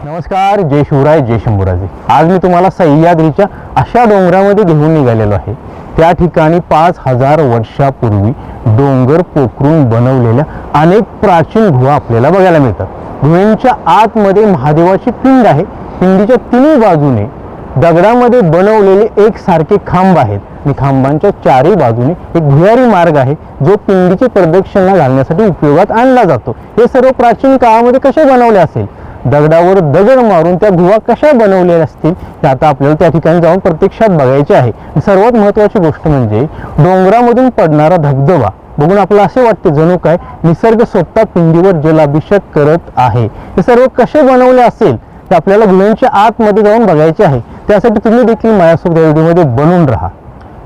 नमस्कार, जय शिवराय, जय शंभूराजे। आज मी तुम्हाला सह्याद्रीच्या अशा डोंगरामध्ये घेऊन निघालेलो आहे। त्या ठिकाणी 5000 वर्षापूर्वी डोंगर पोखरून बनवलेल्या अनेक प्राचीन गुहा आपल्याला बघायला मिळतात। गुहेच्या आतमध्ये महादेवाची पिंड आहे। पिंडीच्या तिन्ही बाजूने दगडामध्ये बनवलेले एक सारखे खांब आहेत आणि खांबांच्या चारही बाजूने एक भुयारी मार्ग आहे जो पिंडीची प्रदक्षिणा घालण्यासाठी उपयोगात आणला जातो। हे सर्व प्राचीन काळामध्ये कसे बनवले असेल, दगडावर दगड मारून त्या गुहा कशा बनवलेल्या असतील हे आता आपल्याला त्या ठिकाणी जाऊन प्रत्यक्षात बघायचे आहे। सर्वात महत्त्वाची गोष्ट म्हणजे डोंगरामधून पडणारा धबधबा बघून आपल्याला असे वाटते जणू काय निसर्ग स्वतः पिंडीवर जलाभिषेक करत आहे। हे सर्व कसे बनवले असेल ते आपल्याला गुहेच्या आतमध्ये जाऊन बघायचे आहे। त्यासाठी तुम्ही देखील माझ्यासोबत व्हिडिओमध्ये बनून राहा,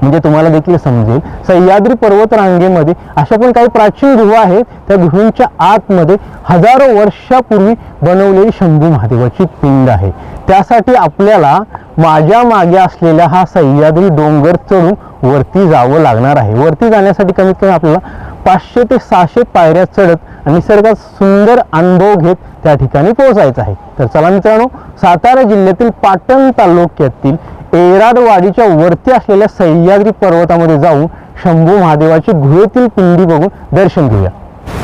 म्हणजे तुम्हाला देखील समजेल सह्याद्री पर्वत रांगेमध्ये अशा पण काही प्राचीन गुहा आहेत। त्या गुहांच्या आतमध्ये हजारो वर्षापूर्वी बनवलेली शंभू महादेवाची पिंड आहे। त्यासाठी आपल्याला माझ्या मागे असलेला हा सह्याद्री डोंगर चढून वरती जावं लागणार आहे। वरती जाण्यासाठी कमीत कमी आपल्याला 500 ते 600 पायऱ्या चढत आणि निसर्गात सुंदर अनुभव घेत त्या ठिकाणी पोहोचायचं आहे। तर चला मित्रांनो, सातारा जिल्ह्यातील पाटण तालुक्यातील एराडवाडीच्या वरती असलेल्या सह्याद्री पर्वतामध्ये जाऊन शंभू महादेवाची गुहेतील पिंडी बघून दर्शन घेऊया।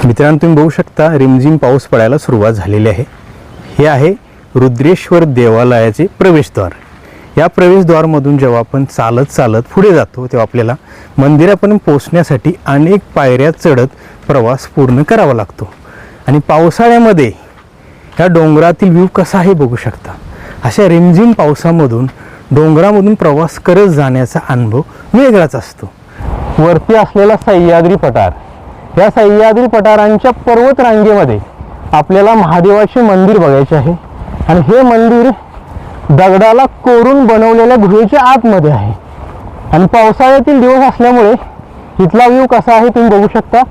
मित्रांनो, तुम्ही बघू शकता रिमझिम पाऊस पडायला सुरुवात झालेली आहे। हे आहे रुद्रेश्वर देवालयाचे प्रवेशद्वार। या प्रवेशद्वारमधून जेव्हा आपण चालत चालत पुढे जातो तेव्हा आपल्याला मंदिरापर्यंत पोहोचण्यासाठी अनेक पायऱ्या चढत प्रवास पूर्ण करावा लागतो। आणि पावसाळ्यामध्ये या डोंगरातील व्ह्यू कसा आहे बघू शकता। अशा रिमझिम पावसामधून डोंगरामधून प्रवास करत जाण्याचा अनुभव वेगळाच असतो। वरती असलेला सह्याद्री पठार, या सह्याद्री पठारांच्या पर्वत रांगेमध्ये आपल्याला महादेवाचे मंदिर बघायचे आहे। आणि हे मंदिर दगडाला कोरून बनवलेल्या गुहेच्या आतमध्ये आहे। आणि पावसाळ्यातील दिवस असल्यामुळे इथला व्ह्यू कसा आहे तुम्ही बघू शकता।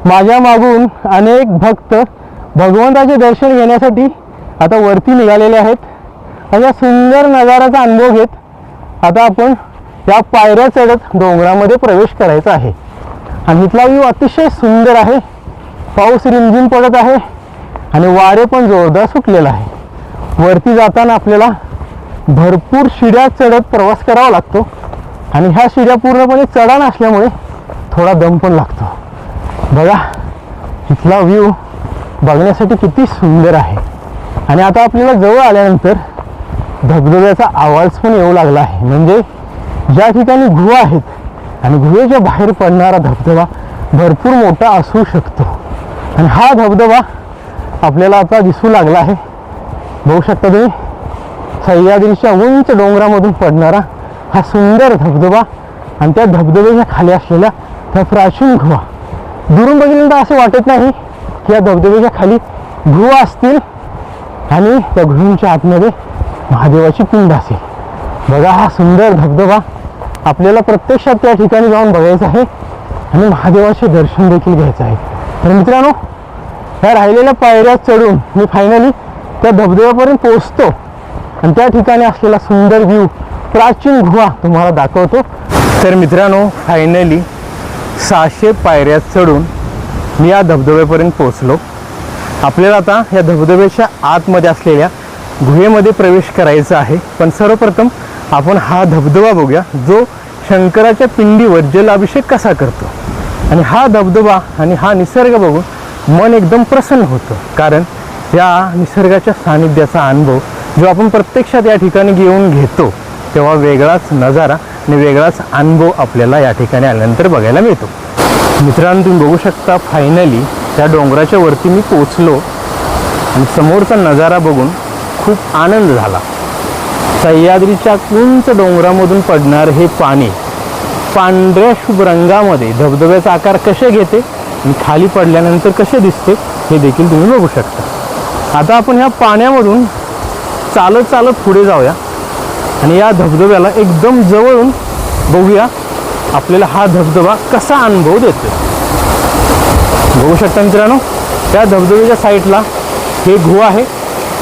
माझ्या मागून अनेक भक्त भगवंताचे दर्शन घेण्यासाठी आता वरती निघालेले आहेत। अशा सुंदर नजाराचा अनुभव घेत आता आपण या पायऱ्या चढत डोंगरामध्ये प्रवेश करायचा आहे। आणि इथला व्ह्यू अतिशय सुंदर आहे। पाऊस रिमझिम पडत आहे आणि वारे पण जोरदार सुटलेला आहे। वरती जाताना आपल्याला भरपूर शिड्या चढत प्रवास करावा लागतो आणि ह्या शिड्या पूर्णपणे चढाण असल्यामुळे थोडा दम पण लागतो। बघा, इथला व्ह्यू बघण्यासाठी किती सुंदर आहे। आणि आता आपल्याला जवळ आल्यानंतर धबधब्याचा आवाज पण येऊ लागला आहे। म्हणजे ज्या ठिकाणी गुहा आहेत आणि गुहेच्या बाहेर पडणारा धबधबा भरपूर मोठा असू शकतो। आणि हा धबधबा आपल्याला आता दिसू लागला आहे। बघू शकता तुम्ही सह्याद्रीच्या उंच डोंगरामधून पडणारा हा सुंदर धबधबा आणि त्या धबधब्याच्या खाली असलेल्या त्या प्राचीन गुहा। दुरून बघितल्यानंतर असे वाटत नाही की या धबधब्याच्या खाली गुहा असतील आणि त्या गुहेच्या आतमध्ये महादेवाची पिंड असेल। बघा, हा सुंदर धबधबा आपल्याला प्रत्यक्षात त्या ठिकाणी जाऊन बघायचा आहे आणि महादेवाचे दर्शन देखील घ्यायचं आहे। तर मित्रांनो, ह्या राहिलेल्या पायऱ्या चढून मी फायनली त्या धबधब्यापर्यंत पोहोचतो आणि त्या ठिकाणी असलेला सुंदर व्ह्यू, प्राचीन गुहा तुम्हाला दाखवतो। तर मित्रांनो, फायनली 600 पायऱ्या चढून मी या धबधब्यापर्यंत पोहोचलो। आपल्याला आता या धबधब्याच्या आतमध्ये असलेल्या गुहेमध्ये प्रवेश करायचा आहे। पण सर्वप्रथम आपण हा धबधबा बघूया जो शंकराच्या पिंडीवर जलाभिषेक कसा करतो। आणि हा धबधबा आणि हा निसर्ग बघून मन एकदम प्रसन्न होतं, कारण या निसर्गाच्या सानिध्याचा अनुभव जो आपण प्रत्यक्षात या ठिकाणी घेऊन घेतो तेव्हा वेगळाच नजारा आणि वेगळाच अनुभव आपल्याला या ठिकाणी आल्यानंतर बघायला मिळतो। मित्रांनो, तुम्ही बघू शकता फायनली त्या डोंगराच्या वरती मी पोचलो आणि समोरचा नजारा बघून खूप आनंद झाला। सह्याद्रीच्या उंच डोंगरामधून पडणार हे पाणी पांढऱ्या शुभ रंगामध्ये धबधब्याचा आकार कसे घेते आणि खाली पडल्यानंतर कसे दिसते हे देखील तुम्ही बघू शकता। आता आपण ह्या पाण्यामधून चालत चालत पुढे जाऊया आणि या धबधब्याला एकदम जवळून बघूया आपल्याला हा धबधबा कसा अनुभव देतो। बघू शकता मित्रांनो, त्या धबधब्याच्या साईडला हे गुहा आहे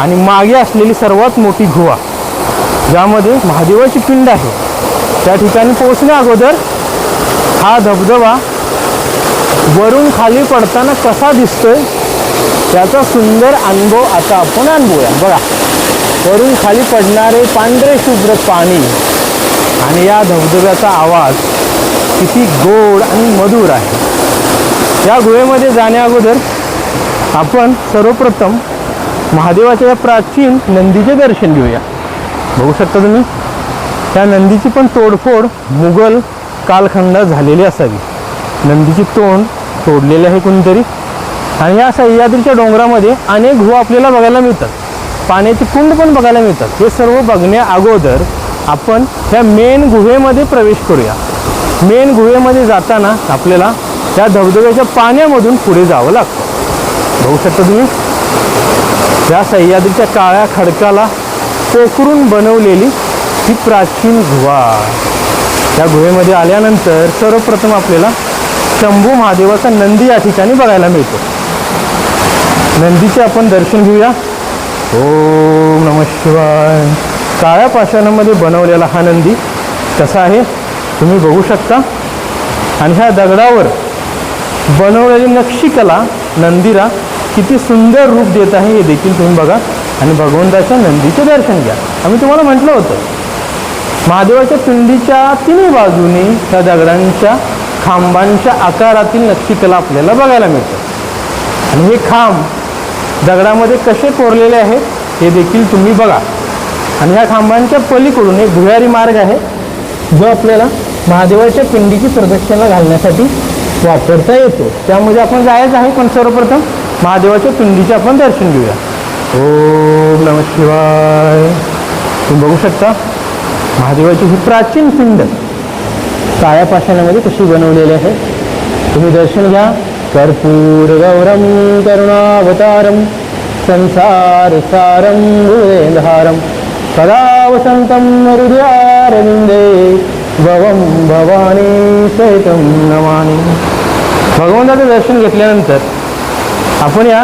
आणि मागे असलेली सर्वात मोठी गुहा ज्यामध्ये महादेवाची पिंड आहे। त्या ठिकाणी पोहोचण्या अगोदर हा धबधबा वरून खाली पडताना कसा दिसतोय त्याचा सुंदर अनुभव आता आपण अनुभवूया। बघा, वरून खाली पडणारे पांढरे शुभ्र पाणी आणि या धबधब्याचा आवाज किती गोड आणि मधुर आहे। या गुहेमध्ये जाण्या अगोदर आपण सर्वप्रथम महादेवाच्या या प्राचीन नंदीचे दर्शन घेऊया। बघू शकता तुम्ही, त्या नंदीची पण तोडफोड मुघल कालखंडात झालेली असावी। नंदीची तोंड तोडलेले आहे कोणीतरी। आणि या सह्याद्रीच्या डोंगरामध्ये अनेक गुहा आपल्याला बघायला मिळतात, पाण्याची कुंड पण बघायला मिळतात। हे सर्व बघण्या अगोदर आपण ह्या मेन गुहेमध्ये प्रवेश करूया। मेन गुहेमध्ये जाताना आपल्याला त्या धबधब्याच्या पाण्यामधून पुढे जावं लागतं। बघू शकता तुम्ही, या सह्याद्रीच्या काळ्या खडकाला पोखरून बनवलेली ही प्राचीन गुहा। त्या गुहेमध्ये आल्यानंतर सर्वप्रथम आपल्याला शंभू महादेवाचा नंदी या ठिकाणी बघायला मिळतो। नंदीचे आपण दर्शन घेऊया। ओम नमः शिवाय। काळ्या पाषाणामध्ये बनवलेला हा नंदी कसा आहे तुम्ही बघू शकता। आणि ह्या दगडावर बनवलेली नक्षीकला नंदीला किती सुंदर रूप देत आहे हे देखील तुम्ही बघा आणि भगवंताच्या नंदीचे दर्शन घ्या। आम्ही तुम्हाला म्हटलं होतं महादेवाच्या पिंडीच्या तिन्ही बाजूने त्या दगडांच्या खांबांच्या आकारातील नक्षीकला आपल्याला बघायला मिळतं। आणि हे खांब दगडामध्ये कसे कोरलेले आहेत हे देखील तुम्ही बघा। आणि ह्या खांबांच्या पलीकडून एक भुयारी मार्ग आहे जो आपल्याला महादेवाच्या पिंडीची प्रदक्षिणा घालण्यासाठी वापरता येतो। त्यामध्ये आपण जायचं आहे, पण सर्वप्रथम महादेवाच्या पिंडीचे आपण दर्शन घेऊया। ओम नमः शिवाय। तुम्ही बघू शकता महादेवाची ही प्राचीन पिंड काळ्या पाषाणामध्ये कशी बनवलेली आहे। तुम्ही दर्शन घ्या। कर्पूर गौरम करुणावतारम संसार सारम भुजगेंद्रहारम सदा वसंतम हृदयारविंदे भवम भवानी सहितम नमामि। भगवंताचं दर्शन घेतल्यानंतर आपण या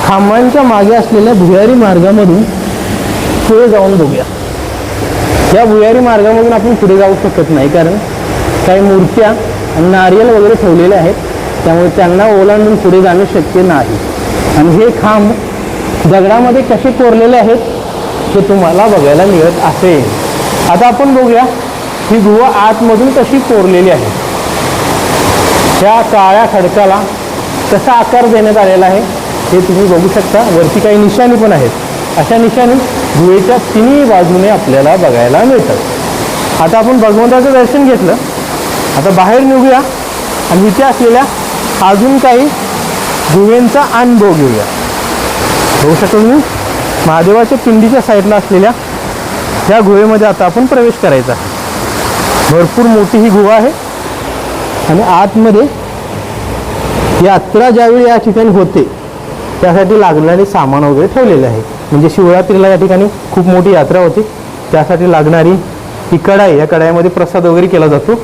खांबांच्या मागे असलेल्या भुयारी मार्गामधून पुढे जाऊन बघूया। या भुयारी मार्गामधून आपण पुढे जाऊ शकत नाही, कारण काही मूर्त्या आणि नारियल वगैरे ठेवलेले आहेत, त्यामुळे त्यांना ओलांडून पुढे जाणे शक्य नाही। आणि हे खांब दगडामध्ये कसे कोरलेले आहेत हे तुम्हाला बघायला मिळत असेल। आता आपण बघूया ही गुहा आतमधून कशी कोरलेली आहे। त्या काळ्या खडकाला कसा आकार देण्यात आलेला आहे हे तुम्ही बघू शकता। वरती काही निशाणी पण आहेत। अशा निशाणी गुहेच्या तिन्ही बाजूने आपल्याला बघायला मिळतात। आता आपण भगवंताचं दर्शन घेतलं, आता बाहेर निघूया आणि इथे असलेल्या अजून काही गुहेंचा अनुभव घेऊया। बघू शकता तुम्ही, महादेवाच्या पिंडीच्या साईडला असलेल्या ह्या गुहेमध्ये आता आपण प्रवेश करायचा आहे। भरपूर मोठी ही गुहा आहे आणि आतमध्ये यात्रा ज्यावेळी या ठिकाणी होते त्यासाठी लागणारे सामान वगैरे ठेवलेले आहे। म्हणजे शिवरात्रीला या ठिकाणी खूप मोठी यात्रा होती, त्यासाठी लागणारी ही कढाई, या कढाईमध्ये प्रसाद वगैरे केला जातो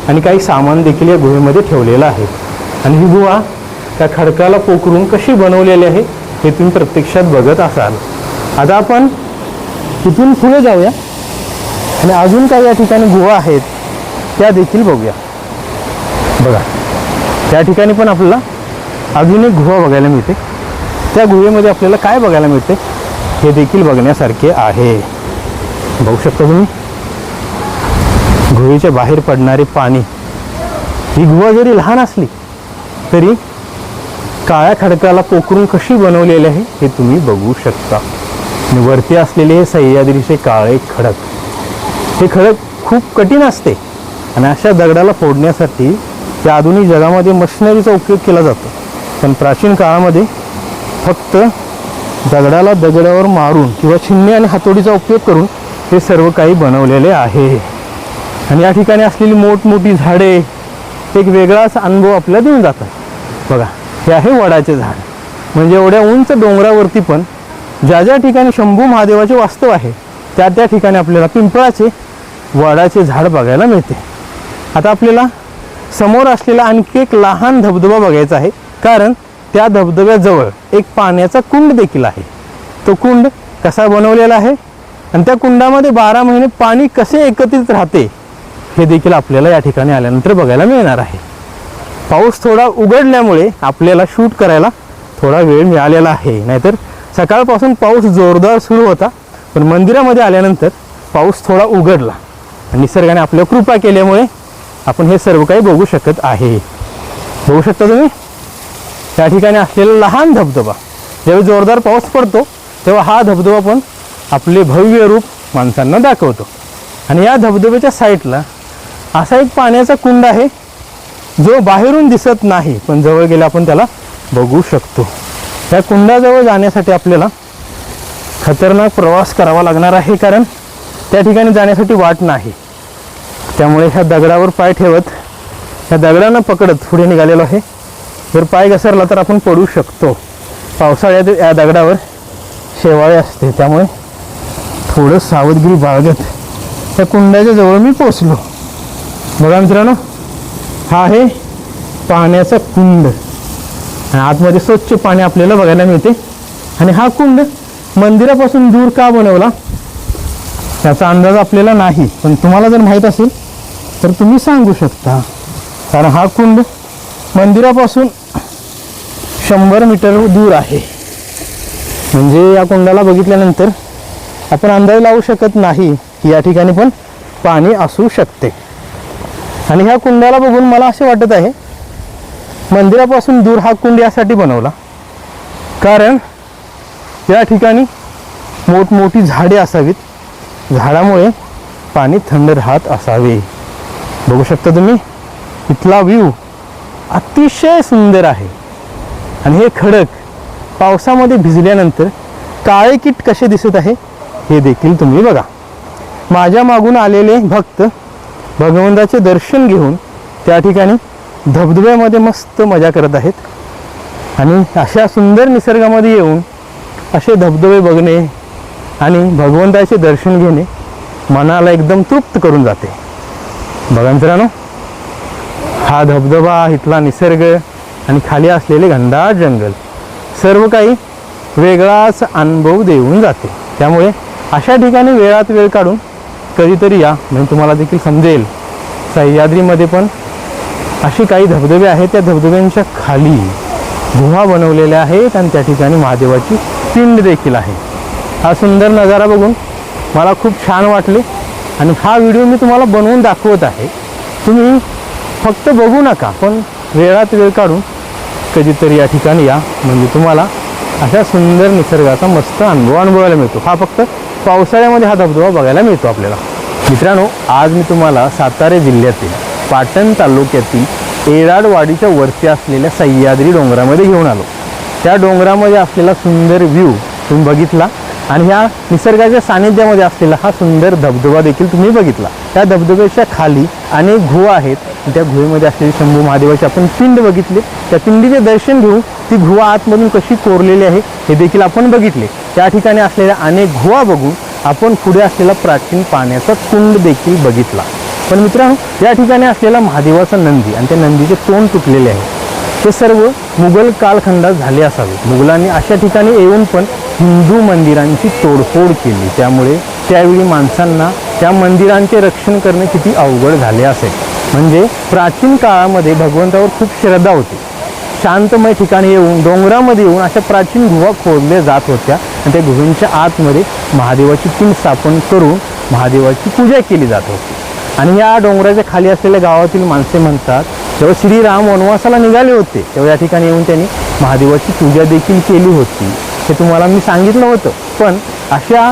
आणि काही सामान देखील या गुहेमध्ये ठेवलेलं आहे। आणि ही गुहा त्या खडकाला पोखरून कशी बनवलेली आहे हे तुम्ही प्रत्यक्षात बघत असाल। आता आपण तिथून पुढे जाऊया आणि अजून काही या ठिकाणी गुहा आहेत त्या देखील बघूया। बघा, त्या ठिकाणी पण आपल्याला अजून एक गुहा बघायला मिळते। त्या गुहेमध्ये आपल्याला काय बघायला मिळते हे देखील बघण्यासारखे आहे। बघू शकता तुम्ही, गुहेच्या बाहेर पडणारे पाणी। ही गुहा जरी लहान असली तरी काळ्या खडकाला पोखरून कशी बनवलेली आहे हे तुम्ही बघू शकता। आणि वरती असलेले हे सह्याद्रीचे काळे खडक, हे खडक खूप कठीण असते आणि अशा दगडाला फोडण्यासाठी या आधुनिक जगामध्ये मशिनरीचा उपयोग केला जातो, पण प्राचीन काळामध्ये फक्त दगडाला दगडावर मारून किंवा छिन्नी आणि हातोडीचा उपयोग करून हे सर्व काही बनवलेले आहे। आणि या ठिकाणी असलेली मोठमोठी झाडे एक वेगळाच अनुभव आपल्याला देऊन जातात। बघा, हे आहे वडाचे झाड। म्हणजे एवढ्या उंच डोंगरावरती पण ज्या ज्या ठिकाणी शंभू महादेवाचे वास्तव आहे त्या त्या ठिकाणी आपल्याला पिंपळाचे, वडाचे झाड बघायला मिळते। आता आपल्याला समोर असलेला आणखी एक लहान धबधबा बघायचा आहे, कारण त्या धबधब्याजवळ एक पाण्याचा कुंड देखील आहे। तो कुंड कसा बनवलेला आहे आणि त्या कुंडामध्ये 12 महिने पाणी कसे एकत्रित राहते हे देखील आपल्याला या ठिकाणी आल्यानंतर बघायला मिळणार आहे। पाऊस थोडा उघडल्यामुळे आपल्याला शूट करायला थोडा वेळ मिळालेला आहे, नाहीतर सकाळपासून पाऊस जोरदार सुरू होता, पण मंदिरामध्ये आल्यानंतर पाऊस थोडा उघडला आणि निसर्गाने आपल्या कृपा केल्यामुळे आपण हे सर्व काही बघू शकत आहे. बघू शकता तुम्ही त्या ठिकाणी असलेला लहान धबधबा. ज्यावेळी जोरदार पाऊस पडतो तेव्हा हा धबधबा पण आपले भव्य रूप माणसांना दाखवतो. आणि या धबधब्याच्या साईडला असा एक पाण्याचा कुंड आहे जो बाहेरून दिसत नाही, पण जवळ गेला आपण त्याला बघू शकतो. या कुंडाजवळ जाण्यासाठी आपल्याला खतरनाक प्रवास करावा लागणार आहे, कारण त्या ठिकाणी जाण्यासाठी वाट नाही. त्यामुळे ह्या दगडावर पाय ठेवत ह्या दगडांना पकडत पुढे निघालेलो आहे. जर पाय घसरला तर आपण पडू शकतो. पावसाळ्यात या दगडावर शेवाळे असते, त्यामुळे थोडं सावधगिरी बाळगत त्या कुंडाच्या जवळ मी पोचलो. बघा मित्रांनो, हा आहे पाण्याचा कुंड आणि आतमध्ये स्वच्छ पाणी आपल्याला बघायला मिळते. आणि हा कुंड मंदिरापासून दूर का बनवला त्याचा अंदाज आपल्याला नाही, पण तुम्हाला जर माहीत असेल तर तुम्ही सांगू शकता. कारण हा कुंड मंदिरापासून 100 मीटर दूर आहे. म्हणजे या कुंडाला बघितल्यानंतर आपण अंदाज लावू शकत नाही की या ठिकाणी पण पाणी असू शकते. आणि ह्या कुंडाला बघून मला असे वाटत आहे मंदिरापासून दूर हा कुंड यासाठी बनवला, कारण या ठिकाणी मोठमोठी झाडे असावीत, झाडामुळे पाणी थंड राहत असावे. बघू शकता तुम्ही इथला व्ह्यू अतिशय सुंदर आहे. आणि हे खडक पावसामध्ये भिजल्यानंतर काळे कीट कसे दिसत आहे हे देखील तुम्ही बघा. माझ्या मागून आलेले भक्त भगवंताचे दर्शन घेऊन त्या ठिकाणी धबधब्यामध्ये मस्त मजा करत आहेत. आणि अशा सुंदर निसर्गामध्ये येऊन असे धबधबे बघणे आणि भगवंताचे दर्शन घेणे मनाला एकदम तृप्त करून जाते. बघा मित्रांनो, हा धबधबा, इथला निसर्ग आणि खाली असलेले घनदाट जंगल सर्व काही वेगळाच अनुभव देऊन जाते. त्यामुळे अशा ठिकाणी वेळात वेळ काढून कधीतरी या, म्हणजे तुम्हाला देखील समजेल. सह्याद्रीमध्ये पण अशी काही धबधबे आहेत, त्या धबधब्यांच्या खाली गुहा बनवलेल्या आहेत आणि त्या ठिकाणी महादेवाची पिंड देखील आहे. हा सुंदर नजारा बघून मला खूप छान वाटले आणि हा व्हिडिओ मी तुम्हाला बनवून दाखवत आहे. तुम्ही फक्त बघू नका, पण वेळात वेळ काढून कधीतरी या ठिकाणी या, म्हणजे तुम्हाला अशा सुंदर निसर्गाचा मस्त अनुभव अनुभवायला मिळतो. हा फक्त पावसाळ्यामध्ये हा धबधबा बघायला मिळतो आपल्याला. मित्रांनो, आज मी तुम्हाला सातारा जिल्ह्यातील पाटण तालुक्यातील येराडवाडीच्या वरती असलेल्या सह्याद्री डोंगरामध्ये घेऊन आलो. त्या डोंगरामध्ये असलेला सुंदर व्ह्यू तुम्ही बघितला आणि ह्या निसर्गाच्या सानिध्यामध्ये असलेला हा सुंदर धबधबा देखील तुम्ही बघितला. त्या धबधब्याच्या खाली अनेक गुहा आहेत. त्या गुहेमध्ये असलेली शंभू महादेवाची आपण पिंड बघितली. त्या पिंडीचे दर्शन घेऊन ती गुहा आतमधून कशी कोरलेली आहे हे देखील आपण बघितले. त्या ठिकाणी असलेल्या अनेक गुहा बघून आपण पुढे असलेला प्राचीन पाण्याचा कुंड देखील बघितला. पण मित्रांनो, या ठिकाणी असलेला महादेवाचा नंदी आणि त्या नंदीचे तोंड तुटलेले आहे, ते सर्व मुघल कालखंडात झाले असावे. मुघलांनी अशा ठिकाणी येऊन पण हिंदू मंदिरांची तोडफोड केली. त्यामुळे त्यावेळी माणसांना त्या मंदिरांचे रक्षण करणे किती अवघड झाले असेल. म्हणजे प्राचीन काळामध्ये भगवंतावर खूप श्रद्धा होती. शांतमय ठिकाणी येऊन, डोंगरामध्ये येऊन अशा प्राचीन गुहा खोदल्या जात होत्या आणि त्या गुहेच्या आतमध्ये महादेवाची पिंड स्थापन करून महादेवाची पूजा केली जात होती. आणि या डोंगराच्या खाली असलेल्या गावातील माणसे म्हणतात, जेव्हा श्रीराम वनवासाला निघाले होते तेव्हा या ठिकाणी येऊन त्यांनी महादेवाची पूजा देखील केली होती. हे तुम्हाला मी सांगितलं होतं. पण अशा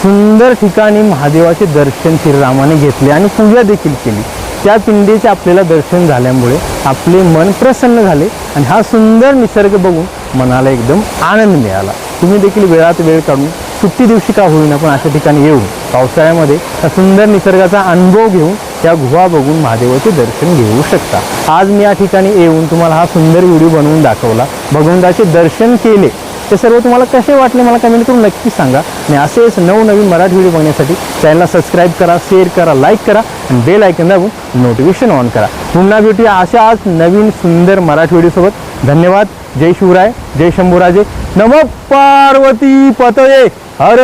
सुंदर ठिकाणी महादेवाचे दर्शन श्रीरामाने घेतले आणि पूजा देखील केली. त्या पिंडीचे आपल्याला दर्शन झाल्यामुळे आपले मन प्रसन्न झाले आणि हा सुंदर निसर्ग बघून मनाला एकदम आनंद मिळाला. तुम्ही देखील वेळात वेळ काढून सुट्टी दिवशी का होईना पण अशा ठिकाणी येऊन पावसाळ्यामध्ये हा सुंदर निसर्गाचा अनुभव घेऊन त्या गुहा बघून महादेवाचे दर्शन घेऊ शकता. आज मी या ठिकाणी येऊन तुम्हाला हा सुंदर व्हिडिओ बनवून दाखवला, भगवंताचे दर्शन केले. ते सर्व तुम्हाला कसे वाटले मला कमेंट करून नक्की सांगा. आणि असेच नवनवीन मराठी व्हिडिओ बघण्यासाठी चॅनलला सबस्क्राईब करा, शेअर करा, लाईक करा आणि बेल आयकॉन दाबून नोटिफिकेशन ऑन करा. पुन्हा भेटूया अशाच नवीन सुंदर मराठी व्हिडिओसोबत. धन्यवाद. जय शिवराय, जय शंभूराजे, नमः पार्वती पतये, हर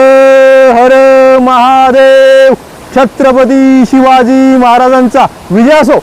हर महादेव. छत्रपती शिवाजी महाराजांचा विजय असो.